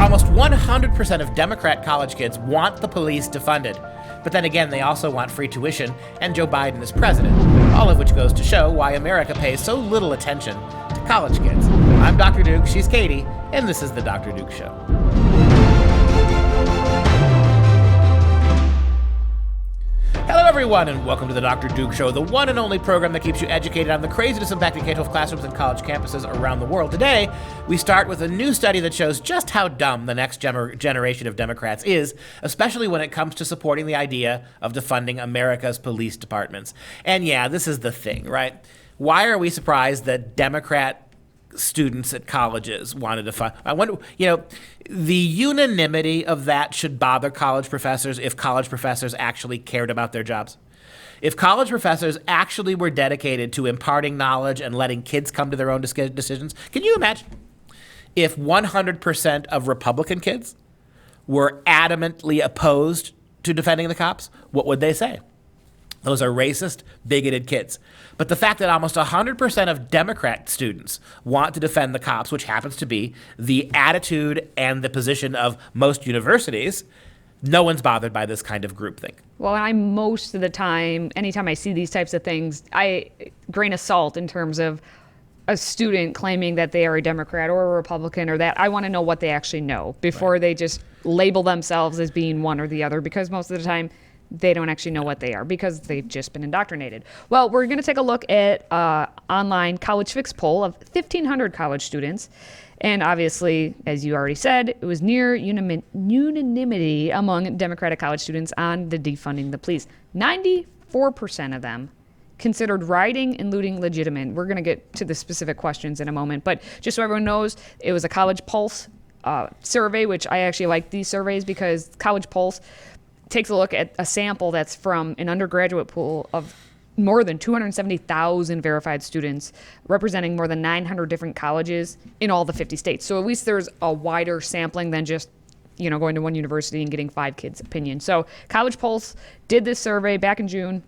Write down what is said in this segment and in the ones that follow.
Almost 100% of Democrat college kids want the police defunded. But then again, they also want free tuition and Joe Biden as president, all of which goes to show why America pays so little attention to college kids. I'm Dr. Duke, she's Katie, and this is The Dr. Duke Show. Hello, everyone, and welcome to The Dr. Duke Show, the one and only program that keeps you educated on the craziness impacting K-12 classrooms and college campuses around the world. Today, we start with a new study that shows just how dumb the next generation of Democrats is, especially when it comes to supporting the idea of defunding America's police departments. And yeah, this is the thing, right? Why are we surprised that Democrat students at colleges wanted to fund? I wonder, the unanimity of that should bother college professors if college professors actually cared about their jobs. If college professors actually were dedicated to imparting knowledge and letting kids come to their own decisions, can you imagine if 100% of Republican kids were adamantly opposed to defending the cops? What would they say? Those are racist, bigoted kids. But the fact that almost 100% of Democrat students want to defend the cops, which happens to be the attitude and the position of most universities, no one's bothered by this kind of groupthink. Well, I'm most of the time, anytime I see these types of things, I grain of salt in terms of a student claiming that they are a Democrat or a Republican or that. I want to know what they actually know before they just label themselves as being one or the other, because most of the time they don't actually know what they are because they've just been indoctrinated. Well, we're going to take a look at online College Fix poll of 1,500 college students. And obviously, as you already said, it was near unanimity among Democratic college students on the defunding the police. 94% of them considered rioting and looting legitimate. We're going to get to the specific questions in a moment. But just so everyone knows, it was a College Pulse survey, which I actually like these surveys because College Pulse takes a look at a sample that's from an undergraduate pool of more than 270,000 verified students representing more than 900 different colleges in all the 50 states. So at least there's a wider sampling than just, going to one university and getting 5 kids' opinion. So College Pulse did this survey back in June,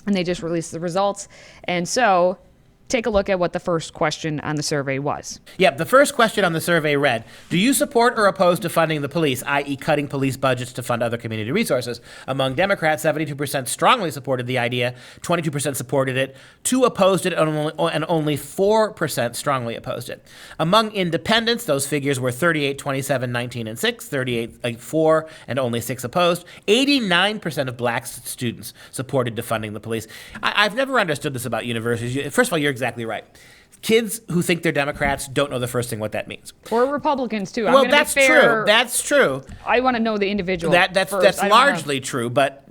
and they just released the results. And so take a look at what the first question on the survey was. Yep, the first question on the survey read, do you support or oppose defunding the police, i.e. cutting police budgets to fund other community resources? Among Democrats, 72% strongly supported the idea, 22% supported it, 2 opposed it, and only 4% strongly opposed it. Among independents, those figures were 38, 27, 19, and 6, 38, 4, and only 6 opposed. 89% of black students supported defunding the police. I've never understood this about universities. First of all, you're exactly right. Kids who think they're Democrats don't know the first thing what that means. Or Republicans too. Well, that's true. That's true. I want to know the individual. That's largely true. But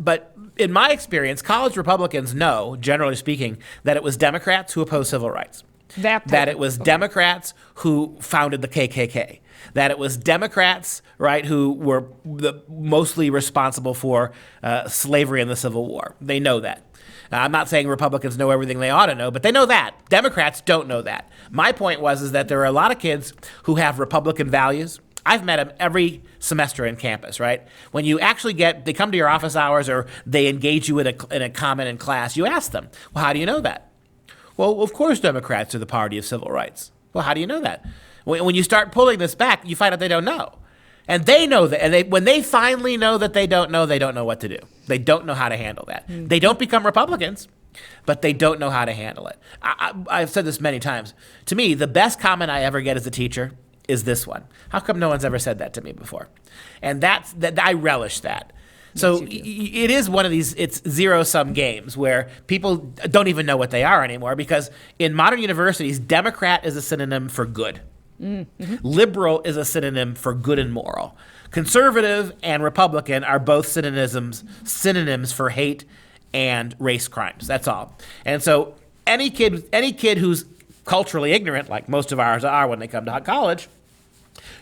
in my experience, college Republicans know, generally speaking, that it was Democrats who opposed civil rights. That it was Democrats who founded the KKK. That it was Democrats, right, who were mostly responsible for slavery and the Civil War. They know that. Now, I'm not saying Republicans know everything they ought to know, but they know that. Democrats don't know that. My point is that there are a lot of kids who have Republican values. I've met them every semester in campus, right? When you actually they come to your office hours or they engage you in a comment in class, you ask them, well, how do you know that? Well, of course Democrats are the party of civil rights. Well, how do you know that? When you start pulling this back, you find out they don't know. And they know that. And when they finally know that they don't know what to do. They don't know how to handle that. Mm-hmm. They don't become Republicans, but they don't know how to handle it. I've said this many times. To me, the best comment I ever get as a teacher is this one. How come no one's ever said that to me before? And that I relish that. So it is one of these, it's zero-sum games where people don't even know what they are anymore because in modern universities, Democrat is a synonym for good. Mm-hmm. Liberal is a synonym for good and moral. Conservative and Republican are both synonyms for hate and race crimes. That's all. And so any kid who's culturally ignorant, like most of ours are when they come to college,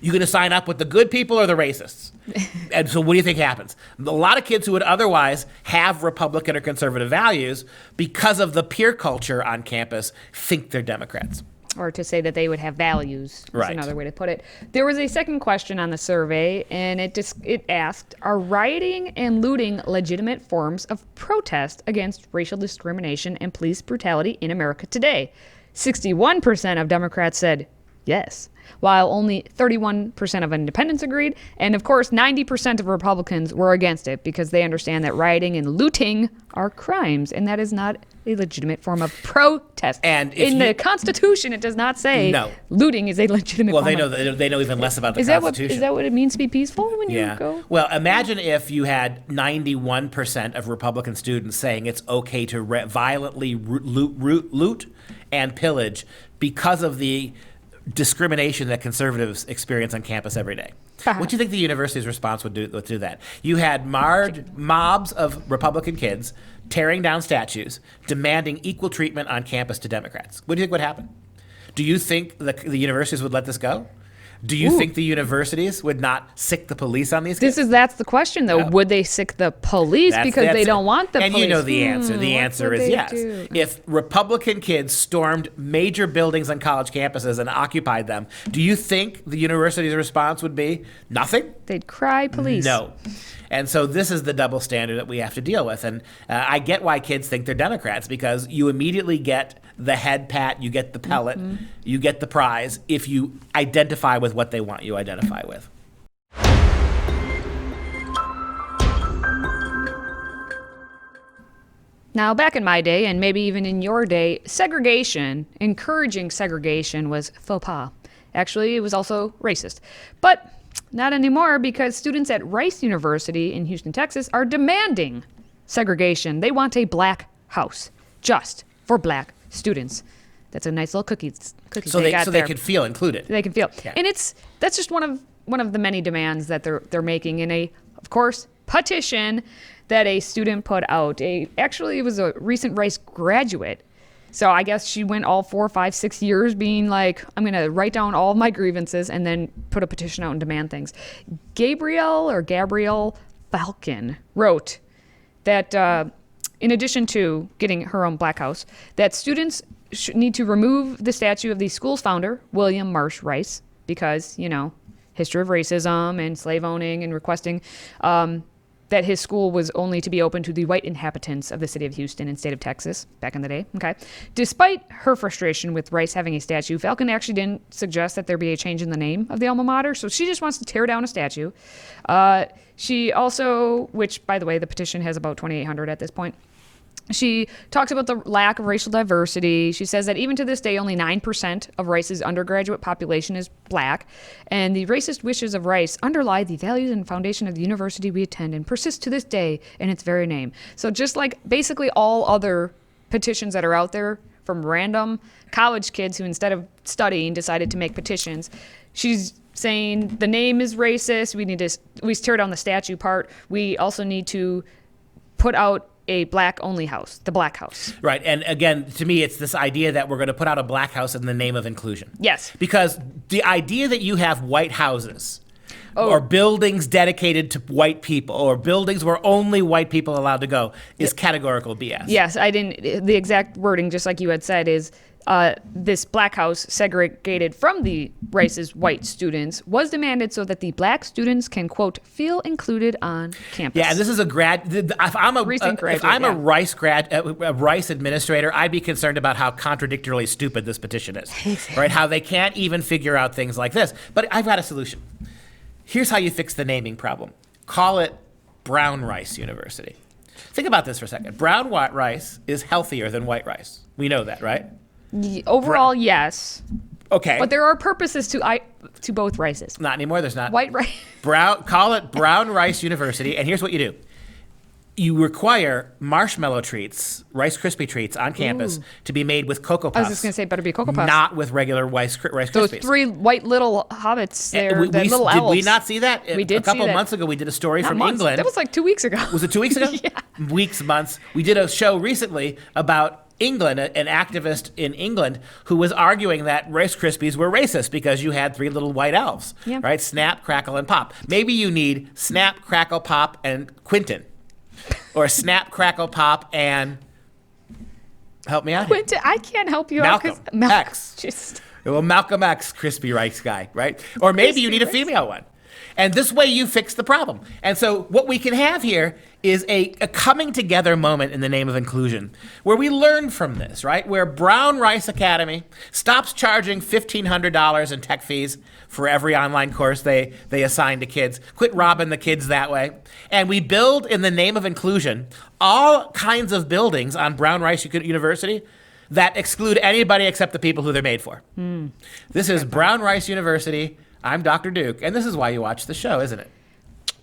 you going to sign up with the good people or the racists? And so what do you think happens? A lot of kids who would otherwise have Republican or conservative values, because of the peer culture on campus, think they're Democrats. Or to say that they would have values is right. Another way to put it. There was a second question on the survey, and it asked, are rioting and looting legitimate forms of protest against racial discrimination and police brutality in America today? 61% of Democrats said Yes. While only 31% of independents agreed. And of course, 90% of Republicans were against it because they understand that rioting and looting are crimes. And that is not a legitimate form of protest. And in the Constitution, it does not say looting is a legitimate form. Well, they know even less about the Constitution. Is that what it means to be peaceful when you go? Well, imagine if you had 91% of Republican students saying it's okay to violently loot and pillage because of the discrimination that conservatives experience on campus every day. What do you think the university's response would do that? You had mobs of Republican kids tearing down statues, demanding equal treatment on campus to Democrats. What do you think would happen? Do you think the universities would let this go? Do you think the universities would not sick the police on these kids? That's the question, though. Would they sick the police because they don't want the police? And you know the answer. The answer is yes. If Republican kids stormed major buildings on college campuses and occupied them, do you think the university's response would be nothing? They'd cry police. No. And so this is the double standard that we have to deal with. And I get why kids think they're Democrats, because you immediately get the head pat, you get the pellet, you get the prize if you identify with what they want you to identify with. Now, back in my day, and maybe even in your day, encouraging segregation was faux pas. Actually, it was also racist. But not anymore, because students at Rice University in Houston, Texas are demanding segregation. They want a black house just for black students. That's a nice little cookie so they can feel included. They can feel. Yeah. And that's just one of the many demands that they're making in a, of course, petition that a student put out. Actually, it was a recent Rice graduate. So I guess she went all 4, 5, 6 years being like, I'm going to write down all of my grievances and then put a petition out and demand things. Gabrielle Falcon wrote that in addition to getting her own black house, that students need to remove the statue of the school's founder, William Marsh Rice, because, history of racism and slave owning, and requesting that his school was only to be open to the white inhabitants of the city of Houston and state of Texas back in the day. Okay. Despite her frustration with Rice having a statue, Falcon actually didn't suggest that there be a change in the name of the alma mater. So she just wants to tear down a statue. She also, which by the way, the petition has about 2,800 at this point. She talks about the lack of racial diversity. She says that even to this day, only 9% of Rice's undergraduate population is black. And the racist wishes of Rice underlie the values and foundation of the university we attend and persist to this day in its very name. So just like basically all other petitions that are out there from random college kids who instead of studying decided to make petitions, she's saying the name is racist. We tear down the statue part. We also need to put out a black-only house, the black house. Right, and again, to me, it's this idea that we're going to put out a black house in the name of inclusion. Yes. Because the idea that you have white houses or buildings dedicated to white people or buildings where only white people are allowed to go is categorical BS. Yes, the exact wording, just like you had said, is this black house segregated from the Rice's white students was demanded so that the black students can, quote, feel included on campus. Yeah, and this is if I'm a Rice administrator, I'd be concerned about how contradictorily stupid this petition is, right? How they can't even figure out things like this. But I've got a solution. Here's how you fix the naming problem. Call it Brown Rice University. Think about this for a second. Brown rice is healthier than white rice. We know that, right? Overall, yes. Okay. But there are purposes to both rices. Not anymore. There's not. White rice. Call it Brown Rice University. And here's what you do. You require marshmallow treats, Rice Krispie treats on campus to be made with Cocoa Puffs. I was just going to say, better be Cocoa Puffs. Not with regular Rice Krispies. Those 3 white little hobbits there, little elves. Did we not see that? We did. A couple months ago, we did a story from England. That was like 2 weeks ago. Was it 2 weeks ago? Yeah. Weeks, months. We did a show recently about England, an activist in England who was arguing that Rice Krispies were racist because you had 3 little white elves, right? Snap, Crackle, and Pop. Maybe you need Snap, Crackle, Pop, and Quentin. Or Snap, Crackle, Pop, and help me out here. Quentin, I can't help you Malcolm out. X. Well, Malcolm X, Crispy Rice guy, right? Or maybe you need a female one. And this way you fix the problem. And so what we can have here is a coming together moment in the name of inclusion, where we learn from this, right? Where Brown Rice Academy stops charging $1,500 in tech fees for every online course they assign to kids. Quit robbing the kids that way. And we build, in the name of inclusion, all kinds of buildings on Brown Rice University that exclude anybody except the people who they're made for. This is Brown Rice University. I'm Dr. Duke, and this is why you watch the show, isn't it?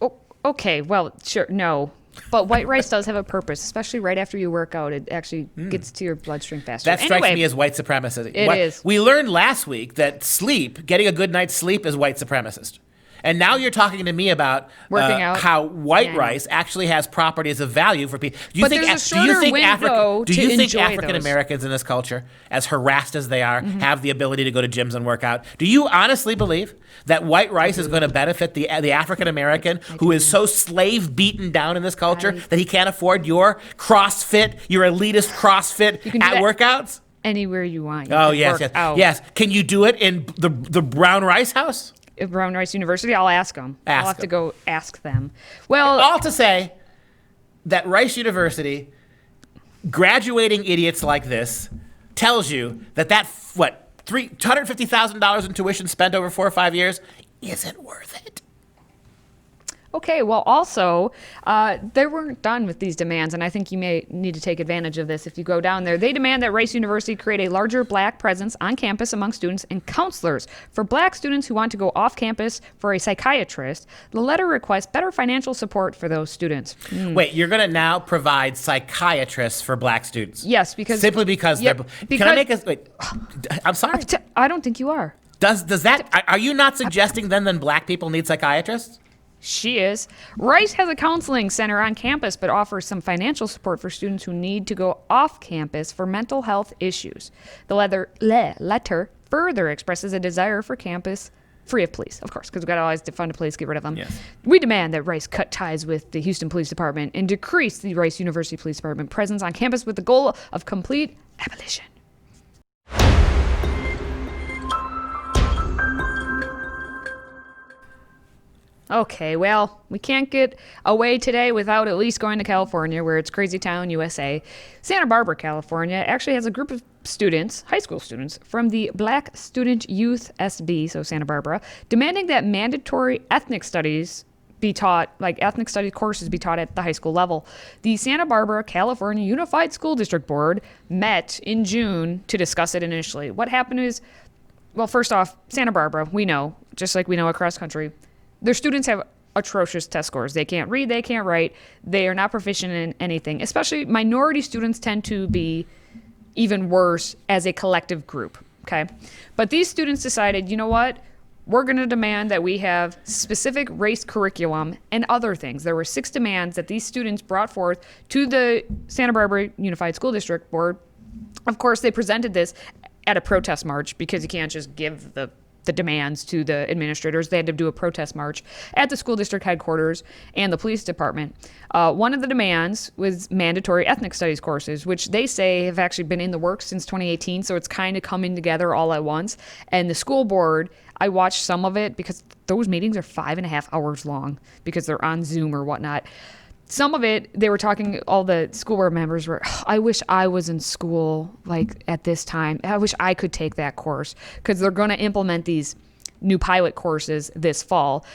Oh, okay, well, sure, no. But white rice does have a purpose, especially right after you work out. It actually gets to your bloodstream faster. That strikes me as white supremacist. It is. We learned last week that getting a good night's sleep, is white supremacist. And now you're talking to me about working out. How white rice actually has properties of value for people. But there's a shorter window to enjoy those. Do you think African Americans in this culture, as harassed as they are, have the ability to go to gyms and work out? Do you honestly believe that white rice is going to benefit the African American who is so slave beaten down in this culture that he can't afford your CrossFit, your elitist CrossFit workouts? Anywhere you want. Yes. Can you do it in the Brown Rice house? Brown Rice University, I'll ask them. I'll have to go ask them. Well, all to say that Rice University, graduating idiots like this, tells you that $250,000 in tuition spent over 4 or 5 years isn't worth it. Okay, well, also, they weren't done with these demands, and I think you may need to take advantage of this if you go down there. They demand that Rice University create a larger black presence on campus among students and counselors. For black students who want to go off campus for a psychiatrist, the letter requests better financial support for those students. Wait, you're going to now provide psychiatrists for black students? Yes, because... Simply because they're... Can I make a... Wait, I'm sorry. I don't think you are. Does that... Are you not suggesting then black people need psychiatrists? She is. Rice has a counseling center on campus, but offers some financial support for students who need to go off campus for mental health issues. The letter further expresses a desire for campus free of police, of course, because we've got to always defund the police, get rid of them. Yes. We demand that Rice cut ties with the Houston Police Department and decrease the Rice University Police Department presence on campus with the goal of complete abolition. Okay, well, we can't get away today without at least going to California, where it's Crazy Town, USA. Santa Barbara, California, actually has a group of students, high school students, from the Black Student Youth SB, so Santa Barbara, demanding that mandatory ethnic studies be taught, like ethnic studies courses be taught at the high school level. The Santa Barbara, California Unified School District Board met in June to discuss it initially. What happened is, well, first off, Santa Barbara, we know, just like we know across country, their students have atrocious test scores. They can't read, they can't write, they are not proficient in anything. Especially minority students tend to be even worse as a collective group, okay? But these students decided, you know what? We're going to demand that we have specific race curriculum and other things. There were 6 demands that these students brought forth to the Santa Barbara Unified School District Board. Of course, they presented this at a protest march because you can't just give the demands to the administrators. They had to do a protest march at the school district headquarters and the police department. One of the demands was mandatory ethnic studies courses, which they say have actually been in the works since 2018, so it's kind of coming together all at once. And the school board, I watched some of it because those meetings are 5.5 hours long because they're on Zoom or whatnot. Some of it, they were talking, all the school board members were, I wish I was in school like at this time. I wish I could take that course, because they're going to implement these new pilot courses this fall.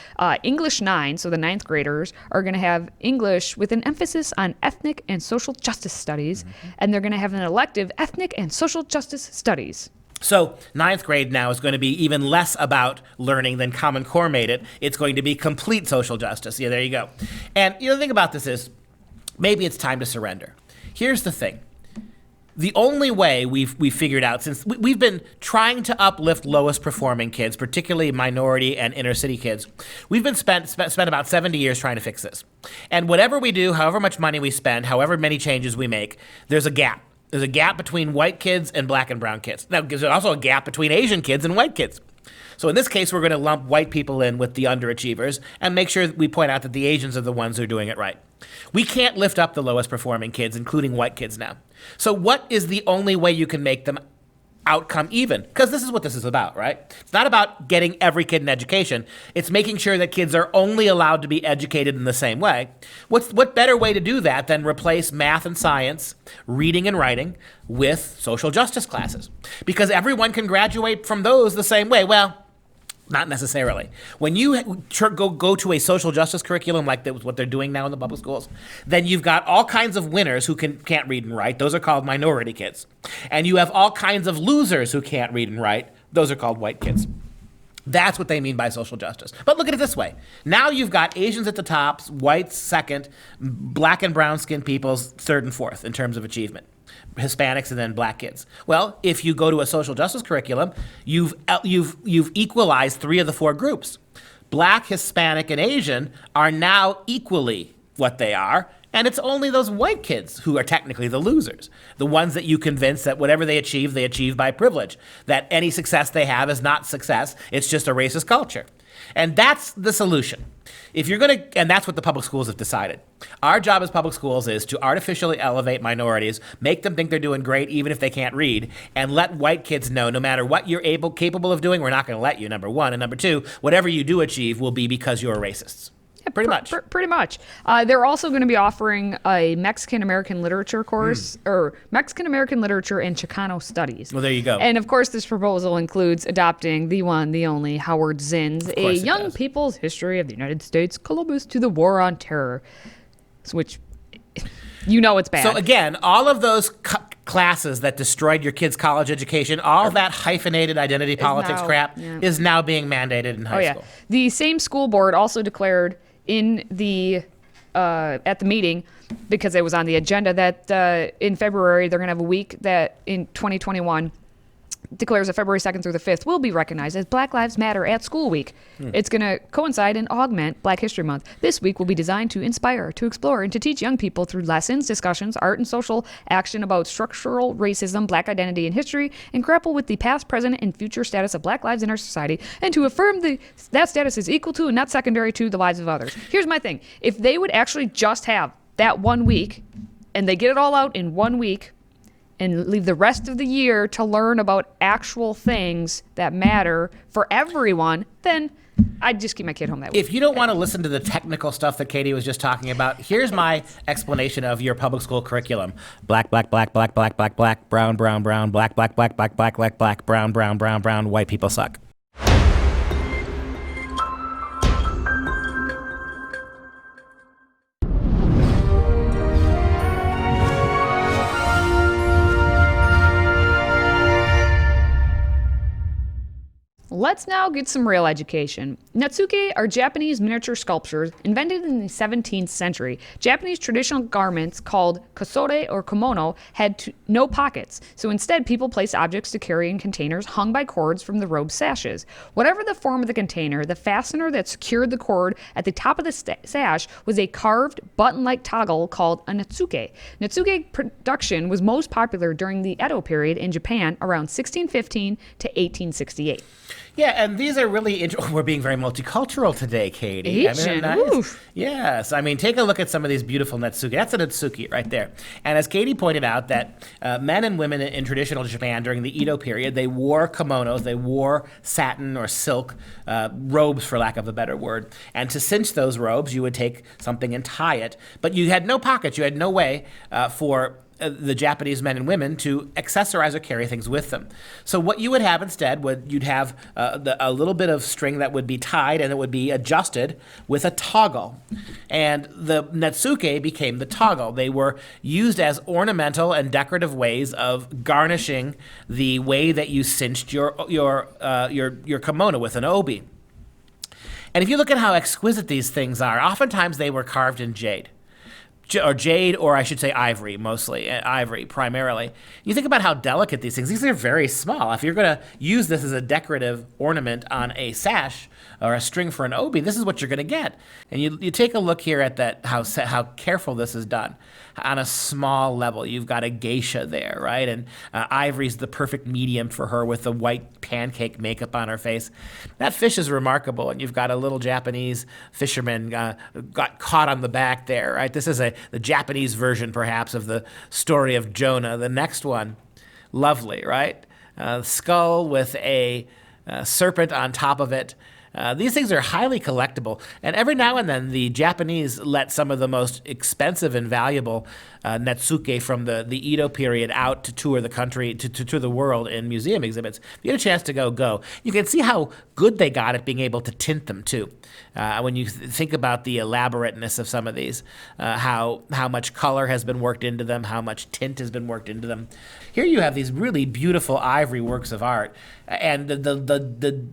English 9, so the 9th graders, are going to have English with an emphasis on ethnic and social justice studies, and they're going to have an elective ethnic and social justice studies. So 9th grade now is going to be even less about learning than Common Core made it. It's going to be complete social justice. Yeah, there you go. And the thing about this is, maybe it's time to surrender. Here's the thing. The only way we've figured out, since we've been trying to uplift lowest performing kids, particularly minority and inner city kids, we've been spent about 70 years trying to fix this. And whatever we do, however much money we spend, however many changes we make, there's a gap. There's a gap between white kids and black and brown kids. Now, there's also a gap between Asian kids and white kids. So in this case, we're going to lump white people in with the underachievers and make sure we point out that the Asians are the ones who are doing it right. We can't lift up the lowest performing kids, including white kids now. So what is the only way you can make them outcome even, because this is what this is about, right? It's not about getting every kid an education. It's making sure that kids are only allowed to be educated in the same way. What better way to do that than replace math and science, reading and writing with social justice classes? Because everyone can graduate from those the same way. Well, not necessarily. When you go to a social justice curriculum like what they're doing now in the public schools, then you've got all kinds of winners who can't read and write. Those are called minority kids. And you have all kinds of losers who can't read and write. Those are called white kids. That's what they mean by social justice. But look at it this way. Now you've got Asians at the top, whites second, black and brown skinned peoples third and fourth in terms of achievement. Hispanics and then black kids. Well, if you go to a social justice curriculum, you've equalized 3 of the 4 groups. Black, Hispanic, and Asian are now equally what they are, and it's only those white kids who are technically the losers, the ones that you convince that whatever they achieve by privilege, that any success they have is not success, it's just a racist culture. And that's the solution. And that's what the public schools have decided. Our job as public schools is to artificially elevate minorities, make them think they're doing great even if they can't read, and let white kids know no matter what you're capable of doing, we're not going to let you, number one. And number two, whatever you do achieve will be because you're racists. Yeah, pretty much. Pretty much. They're also going to be offering a Mexican-American literature course, or Mexican-American literature and Chicano studies. Well, there you go. And of course, this proposal includes adopting the one, the only Howard Zinn's A Young People's History of the United States, Columbus to the War on Terror, which, it's bad. So again, all of those classes that destroyed your kid's college education, all that hyphenated identity politics crap is now being mandated in high school. The same school board also declared in the at the meeting, because it was on the agenda, that in February they're going to have a week that in 2021 declares that February 2nd through the 5th will be recognized as Black Lives Matter at School Week. It's going to coincide and augment Black History Month. This week will be designed to inspire, to explore, and to teach young people through lessons, discussions, art, and social action about structural racism, Black identity, and history, and grapple with the past, present, and future status of Black lives in our society, and to affirm that status is equal to and not secondary to the lives of others. Here's my thing. If they would actually just have that 1 week, and they get it all out in 1 week, and leave the rest of the year to learn about actual things that matter for everyone, then I'd just keep my kid home that week. If you don't want to listen to the technical stuff that Katie was just talking about, here's my explanation of your public school curriculum. Black, black, black, black, black, black, black, brown, brown, brown, black, black, black, black, black, black, black, brown, brown, brown, brown, white people suck. Let's now get some real education. Natsuke are Japanese miniature sculptures invented in the 17th century. Japanese traditional garments called kasore or kimono had no pockets, so instead people placed objects to carry in containers hung by cords from the robe sashes. Whatever the form of the container, the fastener that secured the cord at the top of the sash was a carved button-like toggle called a natsuke. Natsuke production was most popular during the Edo period in Japan around 1615 to 1868. Yeah, and these are really we're being very multicultural today, Katie. Asian, nice. Yes, I mean, take a look at some of these beautiful natsuki. That's a natsuki right there. And as Katie pointed out, that men and women in traditional Japan during the Edo period, they wore kimonos, they wore satin or silk robes, for lack of a better word. And to cinch those robes, you would take something and tie it. But you had no pockets. You had no way for the Japanese men and women to accessorize or carry things with them. So what you would have instead you'd have a little bit of string that would be tied and it would be adjusted with a toggle. And the natsuke became the toggle. They were used as ornamental and decorative ways of garnishing the way that you cinched your kimono with an obi. And if you look at how exquisite these things are, oftentimes they were carved in jade. Or I should say ivory, mostly, ivory primarily. You think about how delicate these are very small. If you're going to use this as a decorative ornament on a sash or a string for an obi, this is what you're going to get. And you take a look here at how careful this is done. On a small level, you've got a geisha there, right? And ivory's the perfect medium for her with the white pancake makeup on her face. That fish is remarkable, and you've got a little Japanese fisherman got caught on the back there, right? This is the Japanese version, perhaps, of the story of Jonah. The next one, lovely, right? skull with a serpent on top of it. These things are highly collectible, and every now and then the Japanese let some of the most expensive and valuable netsuke from the Edo period out to tour the country, to tour the world in museum exhibits. If you get a chance to go. You can see how good they got at being able to tint them too. When you think about the elaborateness of some of these, how much color has been worked into them, how much tint has been worked into them. Here you have these really beautiful ivory works of art, and the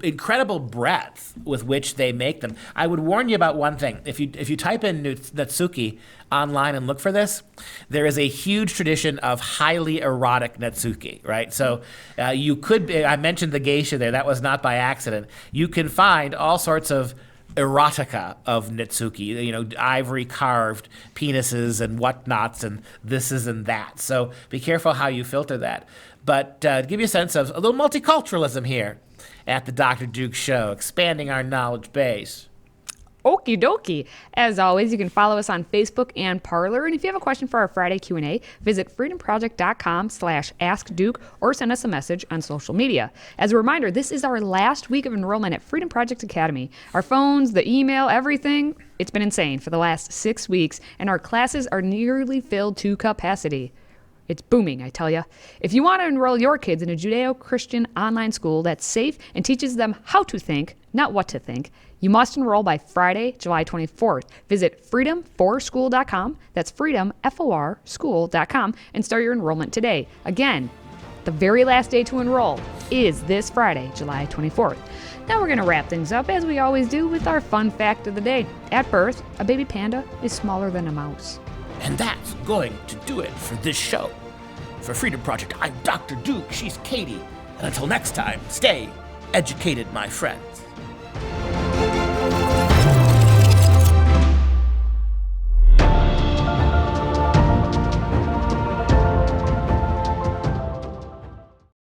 incredible breadth with which they make them. I would warn you about one thing. If you type in Netsuke online and look for this, there is a huge tradition of highly erotic Netsuke, right? So you could, I mentioned the geisha there, that was not by accident. You can find all sorts of erotica of Netsuke, ivory carved penises and whatnots and thises and that. So be careful how you filter that. But to give you a sense of a little multiculturalism here at the Dr. Duke Show, expanding our knowledge base. Okie dokie. As always, you can follow us on Facebook and Parler. And if you have a question for our Friday Q&A, visit freedomproject.com/askduke or send us a message on social media. As a reminder, this is our last week of enrollment at Freedom Project Academy. Our phones, the email, everything, it's been insane for the last 6 weeks, and our classes are nearly filled to capacity. It's booming, I tell ya. If you want to enroll your kids in a Judeo-Christian online school that's safe and teaches them how to think, not what to think, you must enroll by Friday, July 24th. Visit freedomforschool.com, that's freedomforschool.com, and start your enrollment today. Again, the very last day to enroll is this Friday, July 24th. Now we're going to wrap things up, as we always do, with our fun fact of the day. At birth, a baby panda is smaller than a mouse. And that's going to do it for this show. For Freedom Project, I'm Dr. Duke, she's Katie. And until next time, stay educated, my friends.